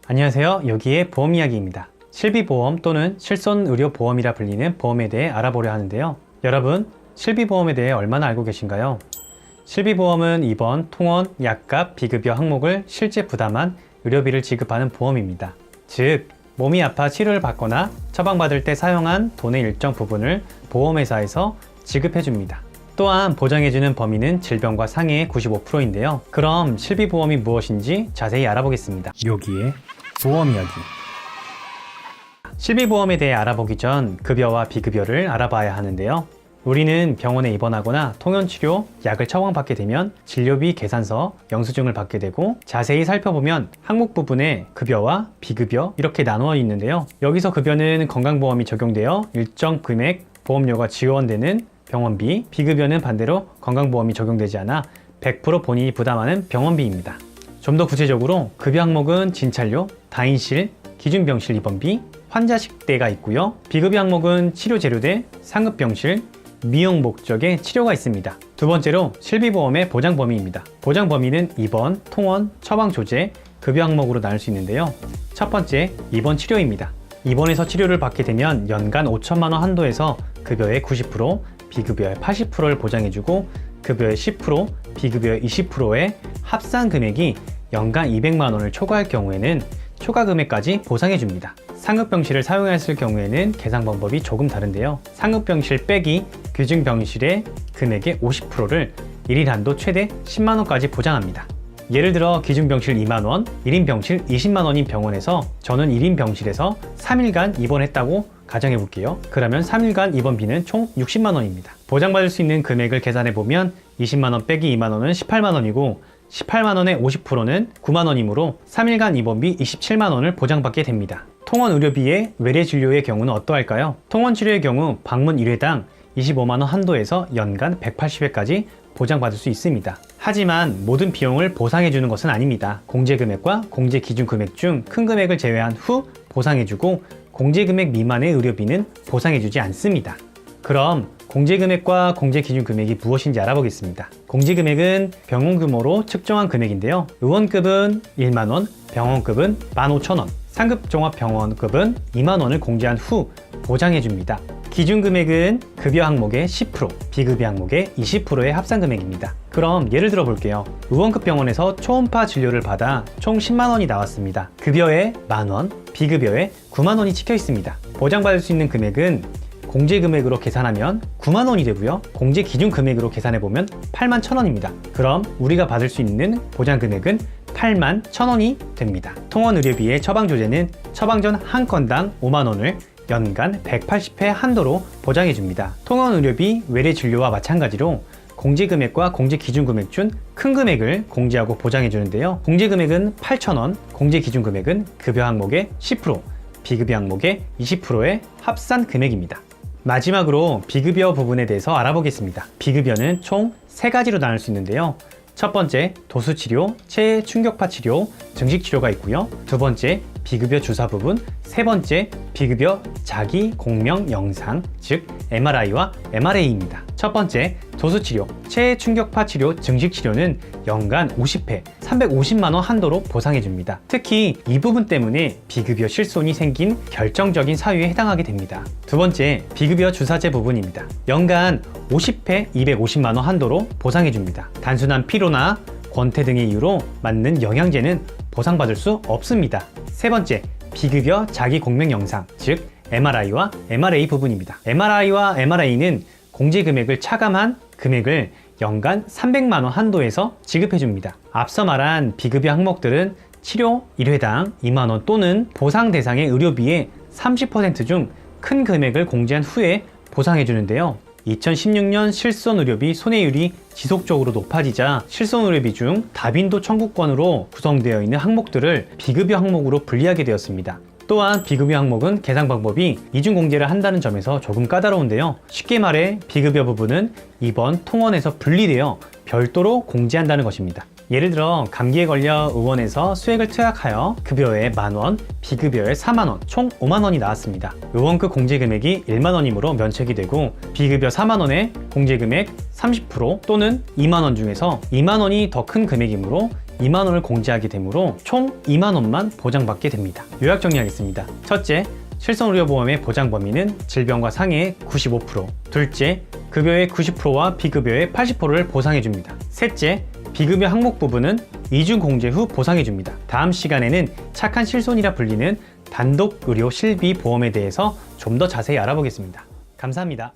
안녕하세요. 여기에 보험 이야기입니다. 실비보험 또는 실손의료보험이라 불리는 보험에 대해 알아보려 하는데요. 여러분, 실비보험에 대해 얼마나 알고 계신가요? 실비보험은 입원, 통원, 약값, 비급여 항목을 실제 부담한 의료비를 지급하는 보험입니다. 즉, 몸이 아파 치료를 받거나 처방받을 때 사용한 돈의 일정 부분을 보험회사에서 지급해줍니다. 또한 보장해주는 범위는 질병과 상해의 95%인데요. 그럼 실비보험이 무엇인지 자세히 알아보겠습니다. 여기에 보험 이야기. 실비보험에 대해 알아보기 전 급여와 비급여를 알아봐야 하는데요. 우리는 병원에 입원하거나 통원치료, 약을 처방받게 되면 진료비 계산서, 영수증을 받게 되고 자세히 살펴보면 항목 부분에 급여와 비급여 이렇게 나누어 있는데요. 여기서 급여는 건강보험이 적용되어 일정 금액 보험료가 지원되는 병원비, 비급여는 반대로 건강보험이 적용되지 않아 100% 본인이 부담하는 병원비입니다. 좀 더 구체적으로 급여 항목은 진찰료, 다인실, 기준병실 입원비, 환자 식대가 있고요. 비급여 항목은 치료재료대, 상급병실, 미용 목적의 치료가 있습니다. 두 번째로 실비보험의 보장 범위입니다. 보장 범위는 입원, 통원, 처방 조제, 급여 항목으로 나눌 수 있는데요. 첫 번째, 입원 치료입니다. 입원해서 치료를 받게 되면 연간 5천만 원 한도에서 급여의 90%, 비급여의 80%를 보장해주고 급여의 10%, 비급여의 20%의 합산 금액이 연간 200만 원을 초과할 경우에는 초과 금액까지 보상해줍니다. 상급병실을 사용했을 경우에는 계산 방법이 조금 다른데요. 상급병실 빼기 규증병실의 금액의 50%를 1일 한도 최대 10만 원까지 보장합니다. 예를 들어 기준병실 2만 원, 1인 병실 20만 원인 병원에서 저는 1인 병실에서 3일간 입원했다고 가정해 볼게요. 그러면 3일간 입원비는 총 60만 원입니다. 보장받을 수 있는 금액을 계산해 보면 20만 원 빼기 2만 원은 18만 원이고 18만 원의 50%는 9만 원이므로 3일간 입원비 27만 원을 보장받게 됩니다. 통원 의료비의 외래 진료의 경우는 어떠할까요? 통원 치료의 경우 방문 1회당 25만 원 한도에서 연간 180회까지 보장받을 수 있습니다. 하지만 모든 비용을 보상해주는 것은 아닙니다. 공제금액과 공제기준금액 중 큰 금액을 제외한 후 보상해주고 공제금액 미만의 의료비는 보상해주지 않습니다. 그럼 공제금액과 공제기준금액이 무엇인지 알아보겠습니다. 공제금액은 병원 규모로 측정한 금액인데요. 의원급은 1만원, 병원급은 15,000원, 상급 종합병원급은 2만 원을 공제한 후 보장해줍니다. 기준금액은 급여 항목의 10%, 비급여 항목의 20%의 합산금액입니다. 그럼 예를 들어 볼게요. 의원급 병원에서 초음파 진료를 받아 총 10만 원이 나왔습니다. 급여에 만원, 비급여에 9만 원이 찍혀 있습니다. 보장받을 수 있는 금액은 공제금액으로 계산하면 9만 원이 되고요. 공제기준금액으로 계산해보면 8만 1,000원입니다. 그럼 우리가 받을 수 있는 보장금액은 8만 1,000원이 됩니다. 통원의료비의 처방조제는 처방 전 한 건당 5만 원을 연간 180회 한도로 보장해줍니다. 통원의료비 외래 진료와 마찬가지로 공제금액과 공제기준금액 중 큰 금액을 공제하고 보장해주는데요. 공제금액은 8,000원, 공제기준금액은 급여 항목의 10%, 비급여 항목의 20%의 합산 금액입니다. 마지막으로 비급여 부분에 대해서 알아보겠습니다. 비급여는 총 3가지로 나눌 수 있는데요. 첫 번째, 도수치료, 체해 충격파 치료, 증식치료가 있고요. 두 번째, 비급여 주사 부분, 세 번째, 비급여 자기 공명 영상, 즉 MRI와 MRA입니다. 첫 번째, 도수치료, 체해 충격파 치료, 증식치료는 연간 50회, 350만 원 한도로 보상해줍니다. 특히 이 부분 때문에 비급여 실손이 생긴 결정적인 사유에 해당하게 됩니다. 두 번째, 비급여 주사제 부분입니다. 연간 50회, 250만 원 한도로 보상해줍니다. 단순한 피로나 권태 등의 이유로 맞는 영양제는 보상받을 수 없습니다. 세 번째, 비급여 자기 공명 영상, 즉 MRI와 MRA 부분입니다. MRI와 MRA는 공제금액을 차감한 금액을 연간 300만 원 한도에서 지급해줍니다. 앞서 말한 비급여 항목들은 치료 1회당 2만 원 또는 보상 대상의 의료비의 30% 중 큰 금액을 공제한 후에 보상해주는데요. 2016년 실손의료비 손해율이 지속적으로 높아지자 실손의료비 중 다빈도 청구권으로 구성되어 있는 항목들을 비급여 항목으로 분리하게 되었습니다. 또한 비급여 항목은 계산 방법이 이중 공제를 한다는 점에서 조금 까다로운데요. 쉽게 말해 비급여 부분은 입원, 통원에서 분리되어 별도로 공제한다는 것입니다. 예를 들어 감기에 걸려 의원에서 수액을 투약하여 급여에 만원, 비급여에 4만원, 총 5만원이 나왔습니다. 의원급 공제금액이 1만원이므로 면책이 되고 비급여 4만원에 공제금액 30% 또는 2만원 중에서 2만원이 더 큰 금액이므로 2만 원을 공제하게 되므로 총 2만 원만 보장받게 됩니다. 요약 정리하겠습니다. 첫째, 실손의료보험의 보장 범위는 질병과 상해의 95%. 둘째, 급여의 90%와 비급여의 80%를 보상해줍니다. 셋째, 비급여 항목 부분은 이중 공제 후 보상해줍니다. 다음 시간에는 착한 실손이라 불리는 단독 의료 실비 보험에 대해서 좀 더 자세히 알아보겠습니다. 감사합니다.